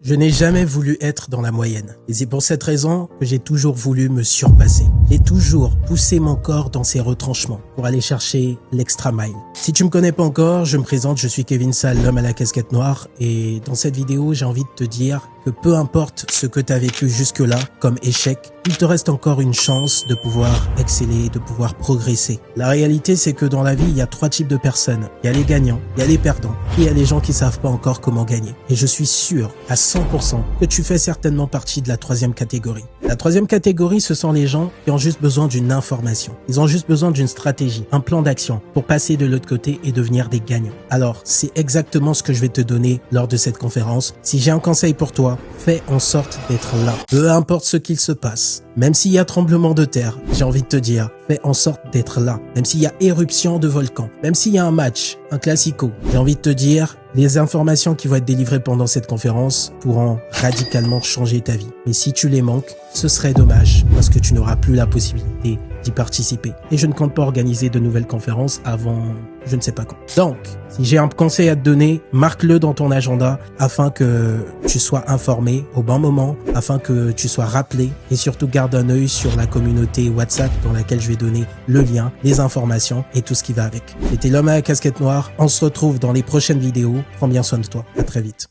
Je n'ai jamais voulu être dans la moyenne. Et c'est pour cette raison que j'ai toujours voulu me surpasser. J'ai toujours poussé mon corps dans ses retranchements pour aller chercher l'extra mile. Si tu me connais pas encore, je me présente, je suis Kevin Sall, l'homme à la casquette noire. Et dans cette vidéo, j'ai envie de te dire que peu importe ce que tu as vécu jusque-là comme échec, il te reste encore une chance de pouvoir exceller, de pouvoir progresser. La réalité, c'est que dans la vie, il y a 3 types de personnes. Il y a les gagnants, il y a les perdants et il y a les gens qui savent pas encore comment gagner. Et je suis sûr à 100% que tu fais certainement partie de la 3e catégorie. La 3e catégorie, ce sont les gens qui ont juste besoin d'une information. Ils ont juste besoin d'une stratégie, un plan d'action pour passer de l'autre côté et devenir des gagnants. Alors, c'est exactement ce que je vais te donner lors de cette conférence. Si j'ai un conseil pour toi, fais en sorte d'être là. Peu importe ce qu'il se passe, même s'il y a tremblement de terre, j'ai envie de te dire, fais en sorte d'être là. Même s'il y a éruption de volcan, même s'il y a un match, un classico, j'ai envie de te dire, les informations qui vont être délivrées pendant cette conférence pourront radicalement changer ta vie. Mais si tu les manques, ce serait dommage parce que tu n'auras plus la possibilité d'y participer. Et je ne compte pas organiser de nouvelles conférences avant je ne sais pas quand. Donc, si j'ai un conseil à te donner, marque-le dans ton agenda afin que tu sois informé au bon moment, afin que tu sois rappelé et surtout garde un œil sur la communauté WhatsApp dans laquelle je vais donner le lien, les informations et tout ce qui va avec. C'était l'homme à la casquette noire. On se retrouve dans les prochaines vidéos. Prends bien soin de toi. À très vite.